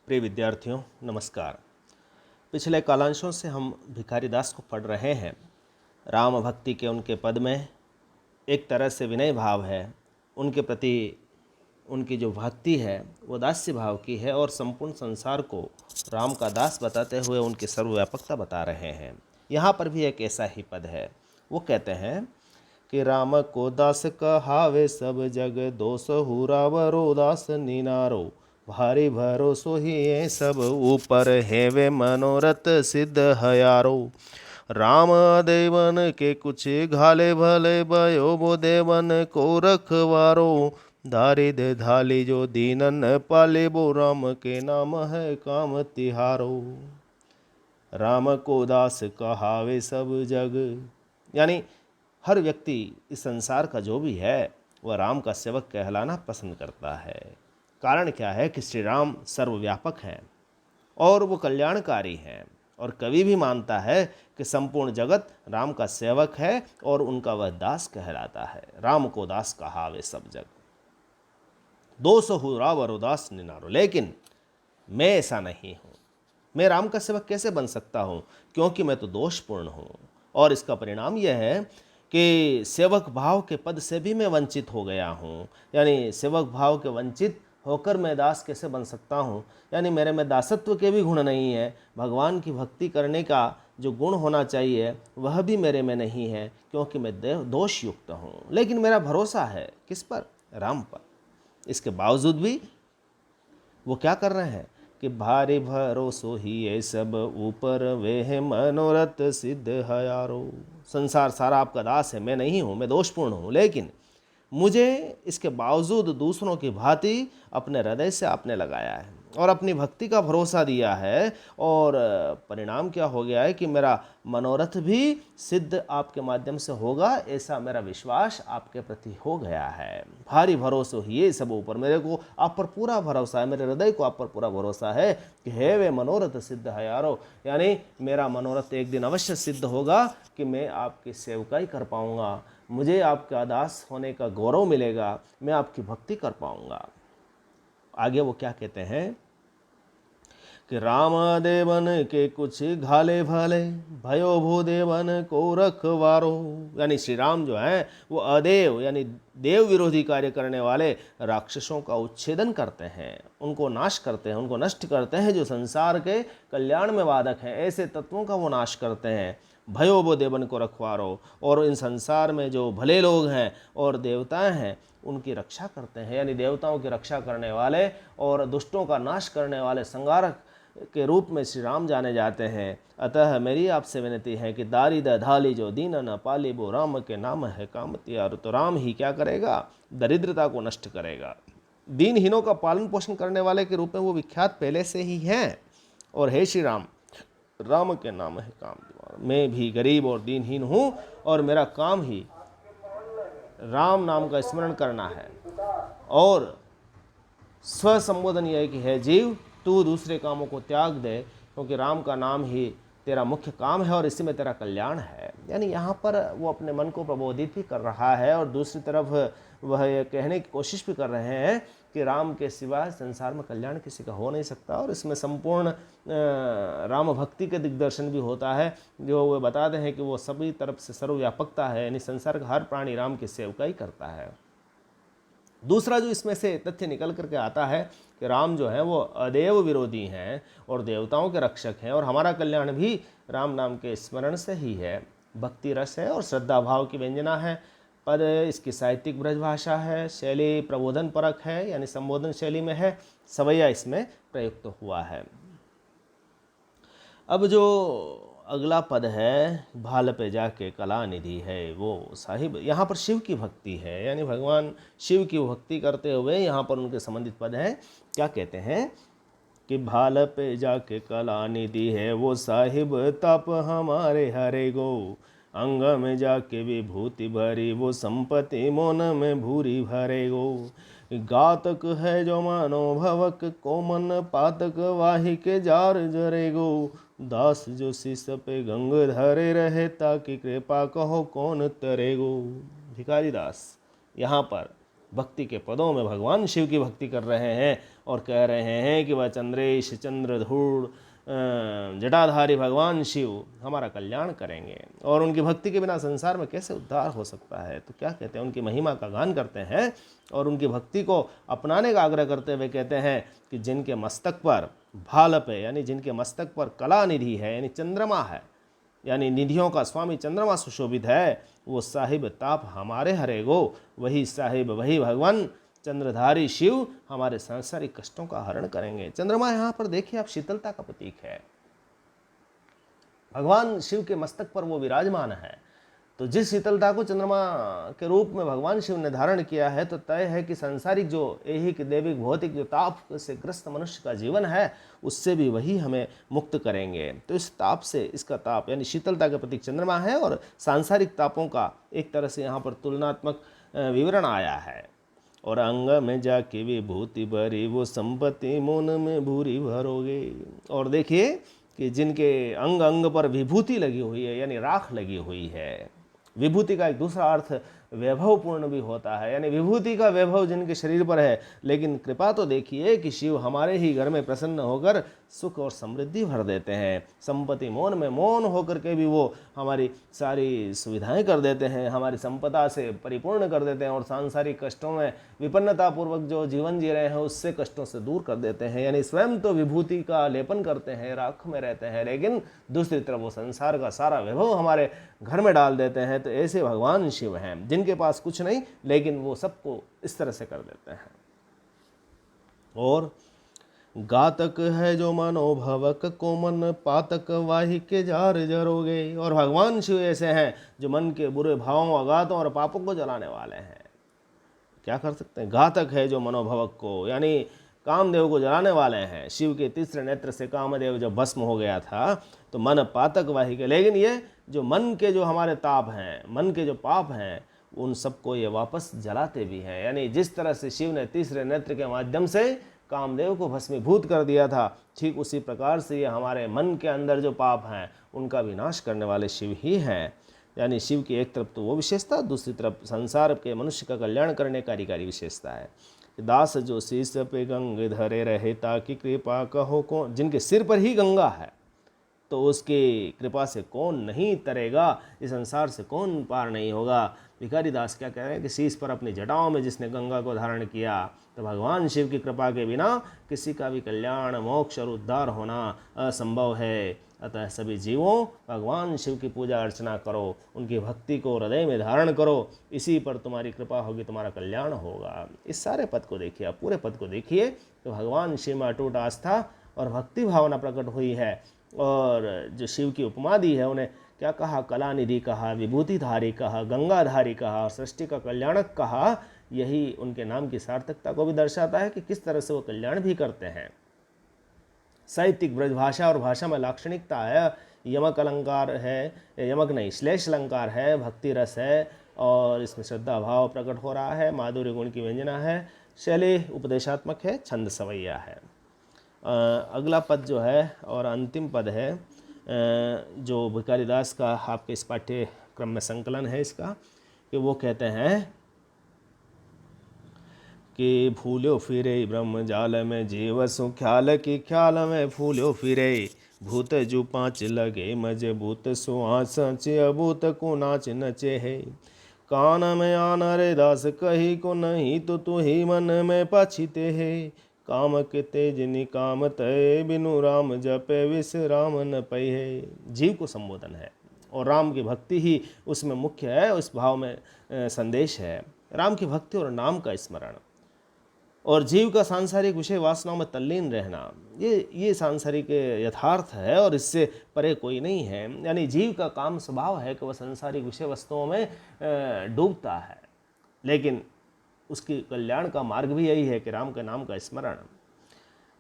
प्रिय विद्यार्थियों नमस्कार। पिछले कालांशों से हम भिखारी दास को पढ़ रहे हैं। राम भक्ति के उनके पद में एक तरह से विनय भाव है, उनके प्रति उनकी जो भक्ति है वो दास्य भाव की है और संपूर्ण संसार को राम का दास बताते हुए उनकी सर्वव्यापकता बता रहे हैं। यहाँ पर भी एक ऐसा ही पद है। वो कहते हैं कि राम को दास कहावे सब जग, दोष हुरावरो दास निनारो, भारी भरोसो ही ये सब ऊपर है वे मनोरथ सिद्ध हयारो। राम देवन के कुछ घाले भले, भयो बो देवन को रखवारो, धारी दे धाली जो दीनन पाले, बो राम के नाम है काम तिहारो। राम को दास कहावे सब जग, यानी हर व्यक्ति इस संसार का जो भी है वह राम का सेवक कहलाना पसंद करता है। कारण क्या है कि श्री राम सर्वव्यापक हैं और वो कल्याणकारी हैं, और कवि भी मानता है कि संपूर्ण जगत राम का सेवक है और उनका वह दास कहलाता है। राम को दास कहावे सब जग, दोष हुरावरो दास निनारो। लेकिन मैं ऐसा नहीं हूँ। मैं राम का सेवक कैसे बन सकता हूँ? क्योंकि मैं तो दोषपूर्ण हूँ, और इसका परिणाम यह है कि सेवक भाव के पद से भी मैं वंचित हो गया हूँ। यानी सेवक भाव के वंचित होकर मैं दास कैसे बन सकता हूँ? यानी मेरे में दासत्व के भी गुण नहीं है। भगवान की भक्ति करने का जो गुण होना चाहिए वह भी मेरे में नहीं है, क्योंकि मैं दोष युक्त हूँ। लेकिन मेरा भरोसा है किस पर? राम पर। इसके बावजूद भी वो क्या कर रहे हैं कि भारी भरोसो ही ये सब ऊपर वे है मनोरथ सिद्ध हयारो। संसार सारा आपका दास है, मैं नहीं हूँ, मैं दोषपूर्ण हूँ। लेकिन मुझे इसके बावजूद दूसरों की भांति अपने हृदय से आपने लगाया है और अपनी भक्ति का भरोसा दिया है, और परिणाम क्या हो गया है कि मेरा मनोरथ भी सिद्ध आपके माध्यम से होगा, ऐसा मेरा विश्वास आपके प्रति हो गया है। भारी भरोसा ही ये सब ऊपर, मेरे को आप पर पूरा भरोसा है, मेरे हृदय को आप पर पूरा भरोसा है कि हे वे मनोरथ सिद्ध है यारो। यानी मेरा मनोरथ एक दिन अवश्य सिद्ध होगा कि मैं आपकी सेवकाई कर पाऊंगा, मुझे आपका दास होने का गौरव मिलेगा, मैं आपकी भक्ति कर पाऊंगा। आगे वो क्या कहते हैं कि राम देवन के कुछ घाले भले, भयो भू देवन को रखवारो। यानी श्री राम जो है वो अदेव यानी देव विरोधी कार्य करने वाले राक्षसों का उच्छेदन करते हैं, उनको नाश करते हैं, उनको नष्ट करते हैं। जो संसार के कल्याण में बाधक हैं ऐसे तत्वों का वो नाश करते हैं। भयो वो देवन को रखवारो, और इन संसार में जो भले लोग हैं और देवताएं हैं उनकी रक्षा करते हैं। यानी देवताओं की रक्षा करने वाले और दुष्टों का नाश करने वाले संहारक के रूप में श्री राम जाने जाते हैं। अतः मेरी आपसे विनती है कि दारी धाली जो दीन न पाली, वो राम के नाम है काम तिहारो। तो राम ही क्या करेगा? दरिद्रता को नष्ट करेगा। दीनहीनों का पालन पोषण करने वाले के रूप में वो विख्यात पहले से ही हैं। और हे श्री राम, राम के नाम है काम तिहारो। मैं भी गरीब और दीनहीन हूँ और मेरा काम ही राम नाम का स्मरण करना है, और स्व संबोधन यह है कि हे जीव, तू दूसरे कामों को त्याग दे, क्योंकि राम का नाम ही तेरा मुख्य काम है और इसी में तेरा कल्याण है। यानी यहाँ पर वो अपने मन को प्रबोधित भी कर रहा है, और दूसरी तरफ वह ये कहने की कोशिश भी कर रहे हैं कि राम के सिवा संसार में कल्याण किसी का हो नहीं सकता। और इसमें संपूर्ण राम भक्ति के दिग्दर्शन भी होता है, जो वे बताते हैं कि वो सभी तरफ से सर्वव्यापकता है, यानी संसार का हर प्राणी राम की सेवकाई करता है। दूसरा जो इसमें से तथ्य निकल करके आता है कि राम जो है वो अदेव विरोधी हैं और देवताओं के रक्षक हैं, और हमारा कल्याण भी राम नाम के स्मरण से ही है। भक्ति रस है और श्रद्धा भाव की व्यंजना है। पद इसकी साहित्यिक ब्रजभाषा है, शैली प्रबोधन परक है, यानी संबोधन शैली में है, सवैया इसमें प्रयुक्त हुआ है। अब जो अगला पद है, भाल पे जाके कला निधि है, वो साहिब, यहाँ पर शिव की भक्ति है, यानी भगवान शिव की भक्ति करते हुए यहाँ पर उनके संबंधित पद है। क्या कहते हैं कि भाल पे जाके कला निधि है, वो साहिब तप हमारे हरे गो, अंग में जाके विभूति भरी, वो संपत्ति मोन में भूरी भरे गो। घातक है जो मानो भवक, कोमन पातक वाही के जार जरे गो, दास जो शीस पे गंग धरे रहे, ताकि कृपा कहो कौन तरेगो। भिखारी दास यहाँ पर भक्ति के पदों में भगवान शिव की भक्ति कर रहे हैं और कह रहे हैं कि वह चंद्रेश चंद्रधूड़ जटाधारी भगवान शिव हमारा कल्याण करेंगे और उनकी भक्ति के बिना संसार में कैसे उद्धार हो सकता है। तो क्या कहते हैं, उनकी महिमा का गान करते हैं और उनकी भक्ति को अपनाने का आग्रह करते हुए कहते हैं कि जिनके मस्तक पर भालप है, यानी जिनके मस्तक पर कला निधि है, यानी चंद्रमा है, यानी निधियों का स्वामी चंद्रमा सुशोभित है, वो साहिब ताप हमारे हरेगो, वही साहिब वही भगवान चंद्रधारी शिव हमारे सांसारिक कष्टों का हरण करेंगे। चंद्रमा यहाँ पर देखिए आप शीतलता का प्रतीक है, भगवान शिव के मस्तक पर वो विराजमान है। तो जिस शीतलता को चंद्रमा के रूप में भगवान शिव ने धारण किया है, तो तय है कि सांसारिक जो ऐहिक दैविक भौतिक जो ताप से ग्रस्त मनुष्य का जीवन है, उससे भी वही हमें मुक्त करेंगे। तो इस ताप से, इसका ताप यानी शीतलता का प्रतीक चंद्रमा है और सांसारिक तापों का एक तरह से यहाँ पर तुलनात्मक विवरण आया है। और अंग में जाके विभूति भरी, वो संपत्ति मोन में भूरी भरोगे। और देखिए कि जिनके अंग अंग पर विभूति लगी हुई है, यानी राख लगी हुई है। विभूति का एक दूसरा अर्थ वैभवपूर्ण भी होता है, यानी विभूति का वैभव जिनके शरीर पर है, लेकिन कृपा तो देखिए कि शिव हमारे ही घर में प्रसन्न होकर सुख और समृद्धि भर देते हैं। संपत्ति मौन में मौन होकर के भी वो हमारी सारी सुविधाएं कर देते हैं, हमारी संपदा से परिपूर्ण कर देते हैं और सांसारिक कष्टों में विपन्नता पूर्वक जो जीवन जी रहे हैं उससे कष्टों से दूर कर देते हैं। यानी स्वयं तो विभूति का लेपन करते हैं, राख में रहते हैं, लेकिन दूसरी तरफ वो संसार का सारा वैभव हमारे घर में डाल देते हैं। तो ऐसे भगवान शिव हैं जिनके पास कुछ नहीं, लेकिन वो सबको इस तरह से कर देते हैं। और घातक है जो मनोभवक को मन पातक वाहि के जार जरोगे। और भगवान शिव ऐसे हैं जो मन के बुरे भावों, अघातों और पापों को जलाने वाले हैं। क्या कर सकते हैं, घातक है जो मनोभवक को, यानी कामदेव को जलाने वाले हैं। शिव के तीसरे नेत्र से कामदेव जब भस्म हो गया था तो मन पातक वाहि के, लेकिन ये जो मन के जो हमारे ताप हैं, मन के जो पाप हैं, उन सबको ये वापस जलाते भी हैं। यानी जिस तरह से शिव ने तीसरे नेत्र के माध्यम से कामदेव को भस्मीभूत कर दिया था, ठीक उसी प्रकार से ये हमारे मन के अंदर जो पाप हैं उनका विनाश करने वाले शिव ही हैं। यानी शिव की एक तरफ तो वो विशेषता, दूसरी तरफ संसार के मनुष्य का कल्याण करने कार्यकारी विशेषता है। दास जो शीश पे गंग धरे रहे ताकि कृपा कहो कौन, जिनके सिर पर ही गंगा है तो उसकी कृपा से कौन नहीं तरेगा, इस संसार से कौन पार नहीं होगा। भिखारी दास क्या कह रहे हैं कि शीश पर अपनी जटाओं में जिसने गंगा को धारण किया, तो भगवान शिव की कृपा के बिना किसी का भी कल्याण मोक्ष और उद्धार होना असंभव है। अतः सभी जीवों भगवान शिव की पूजा अर्चना करो, उनकी भक्ति को हृदय में धारण करो, इसी पर तुम्हारी कृपा होगी, तुम्हारा कल्याण होगा। इस सारे पद को देखिए, आप पूरे पद को देखिए तो भगवान शिव में अटूट आस्था और भक्ति भावना प्रकट हुई है। और जो शिव की उपमा दी है, उन्हें क्या कहा, कलानिधि कहा, विभूतिधारी कहा, गंगाधारी कहा, सृष्टि का कल्याणक कहा। यही उनके नाम की सार्थकता को भी दर्शाता है कि किस तरह से वो कल्याण भी करते हैं। साहित्यिक ब्रजभाषा और भाषा में लाक्षणिकता है, यमक अलंकार है, यमक नहीं श्लेष अलंकार है, भक्ति रस है और इसमें श्रद्धा भाव प्रकट हो रहा है, माधुर्य गुण की व्यंजना है, शैली उपदेशात्मक है, छंद सवैया है। अगला पद जो है और अंतिम पद है जो भिखारी दास का आपके इस पाठ्यक्रम में संकलन है इसका, कि वो कहते हैं कि फूलो फिरे ब्रह्म जाल में जीव सु ख्याल की ख्याल में फूलो फिरे, भूत जू पाँच लगे मजबूत सुहास अभूत को नाच नचे है। कान में आन रे दास कही को नहीं तो तू ही मन में पछिते है। काम के तेज निकाम तय बिनु राम जपे विश्राम न पै है। जीव को संबोधन है और राम की भक्ति ही उसमें मुख्य है, उस भाव में संदेश है। राम की भक्ति और नाम का स्मरण और जीव का सांसारिक विषय वासनाओं में तल्लीन रहना, ये सांसारिक यथार्थ है और इससे परे कोई नहीं है। यानी जीव का काम स्वभाव है कि वह सांसारिक विषय वस्तुओं में डूबता है, लेकिन उसकी कल्याण का मार्ग भी यही है कि राम के नाम का स्मरण।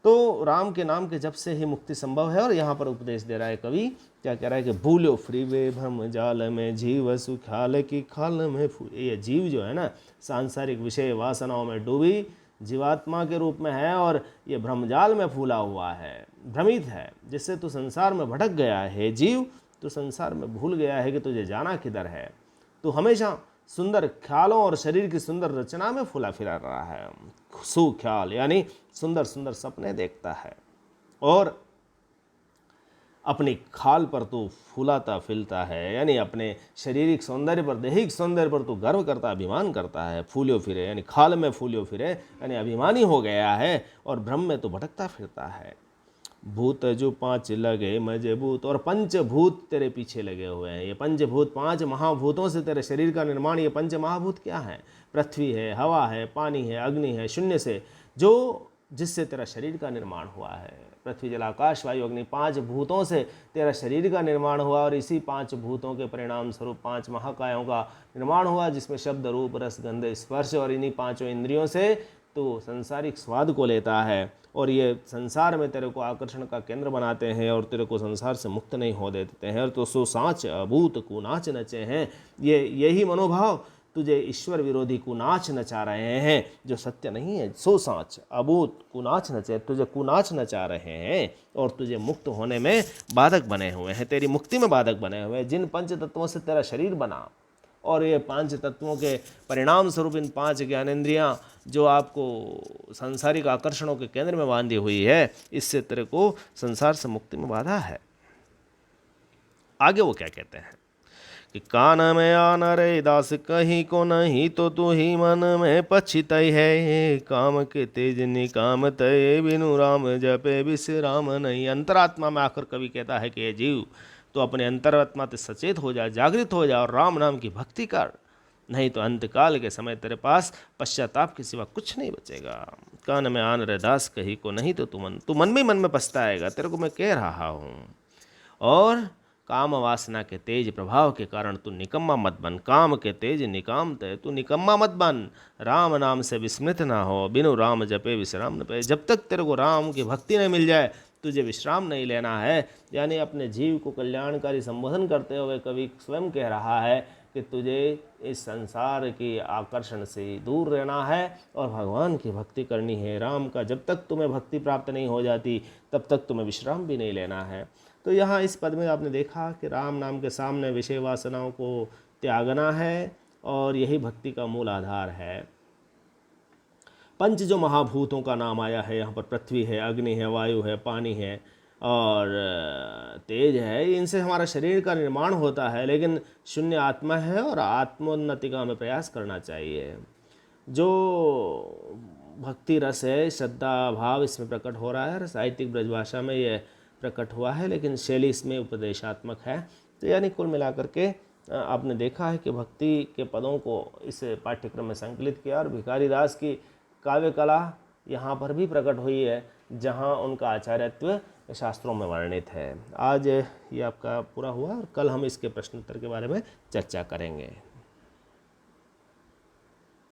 तो राम के नाम के जप से ही मुक्ति संभव है। और यहाँ पर उपदेश दे रहा है कवि, क्या कह रहा है कि भूलो फ्रीवे भ्रम जाल में जीव सुखाल की खाल में। ये जीव जो है ना, सांसारिक विषय वासनाओं में डूबी जीवात्मा के रूप में है और ये भ्रमजाल में फूला हुआ है, भ्रमित है, जिससे तू संसार में भटक गया है। जीव तो संसार में भूल गया है कि तुझे जाना किधर है। तू हमेशा सुंदर ख्यालों और शरीर की सुंदर रचना में फूला फिरा रहा है। सुख्याल यानी सुंदर सुंदर सपने देखता है और अपनी खाल पर तो फूलाता फिलता है, यानी अपने शारीरिक सौंदर्य पर, दैहिक सौंदर्य पर तो गर्व करता, अभिमान करता है। फूलियो फिरे यानी खाल में फूलियो फिरे यानी अभिमानी हो गया है और भ्रम में तो भटकता फिरता है। भूत जो 5 लगे मजबूत, और पंचभूत तेरे पीछे लगे हुए हैं। ये पंचभूत 5 महाभूतों से तेरे शरीर का निर्माण। ये पंच महाभूत क्या है? पृथ्वी है, हवा है, पानी है, अग्नि है, शून्य से जिससे तेरा शरीर का निर्माण हुआ है। पृथ्वी जल आकाश वायु अग्नि 5 भूतों से तेरा शरीर का निर्माण हुआ और इसी 5 भूतों के परिणाम स्वरूप 5 महाकायों का निर्माण हुआ, जिसमें शब्द रूप रस गंध स्पर्श, और इन्हीं 5 इंद्रियों से तो सांसारिक स्वाद को लेता है और ये संसार में तेरे को आकर्षण का केंद्र बनाते हैं और तेरे को संसार से मुक्त नहीं हो देते हैं। और तो सो सांच अभूत कुनाच नचे हैं, यही मनोभाव तुझे ईश्वर विरोधी कुनाच नचा रहे हैं, जो सत्य नहीं है। सो सांच अभूत कुनाच नचे, तुझे कुनाच नचा रहे हैं और तुझे मुक्त होने में बाधक बने हुए हैं, तेरी मुक्ति में बाधक बने हुए हैं। जिन पंच तत्वों से तेरा शरीर बना और ये 5 तत्वों के परिणाम स्वरूप इन 5 ज्ञानेंद्रियां जो आपको सांसारिक आकर्षणों के केंद्र में बांधी हुई है, इससे तेरे को संसार से मुक्ति में बाधा है। आगे वो क्या कहते हैं कि कान में आन रे दास कहीं को नहीं, तो तू ही मन में पछित है। काम के तेज निकाम तय, बिनु राम जपे विश्राम नहीं। अंतरात्मा में आकर कवि कहता है कि ये जीव तो अपने अंतरात्मा से सचेत हो जा, जागृत हो जा और राम नाम की भक्ति कर, नहीं तो अंतकाल के समय तेरे पास पश्चाताप के सिवा कुछ नहीं बचेगा। कान में आन रे दास कहीं को नहीं, तो तू मन में पछताएगा, तेरे को मैं कह रहा हूँ। और काम वासना के तेज प्रभाव के कारण तू निकम्मा मत बन। काम के तेज निकाम तय, तू निकम्मा मत बन। राम नाम से विस्मृत ना हो, बिनु राम जपे विश्राम न पाए। जब तक तेरे को राम की भक्ति नहीं मिल जाए, तुझे विश्राम नहीं लेना है। यानी अपने जीव को कल्याणकारी संबोधन करते हुए कवि स्वयं कह रहा है कि तुझे इस संसार के आकर्षण से दूर रहना है और भगवान की भक्ति करनी है। राम का जब तक तुम्हें भक्ति प्राप्त नहीं हो जाती, तब तक तुम्हें विश्राम भी नहीं लेना है। तो यहाँ इस पद में आपने देखा कि राम नाम के सामने विषय वासनाओं को त्यागना है और यही भक्ति का मूल आधार है। पंच जो महाभूतों का नाम आया है यहाँ पर, पृथ्वी है, अग्नि है, वायु है, पानी है और तेज है, इनसे हमारा शरीर का निर्माण होता है। लेकिन शून्य आत्मा है और आत्मोन्नति का हमें प्रयास करना चाहिए। जो भक्ति रस है, श्रद्धा भाव इसमें प्रकट हो रहा है। साहित्यिक ब्रजभाषा में ये प्रकट हुआ है, लेकिन शैली इसमें उपदेशात्मक है। तो यानी कुल मिलाकर के आपने देखा है कि भक्ति के पदों को इस पाठ्यक्रम में संकलित किया और भिखारी दास की काव्य कला यहाँ पर भी प्रकट हुई है, जहाँ उनका आचार्यत्व शास्त्रों में वर्णित है। आज ये आपका पूरा हुआ और कल हम इसके प्रश्नोत्तर के बारे में चर्चा करेंगे।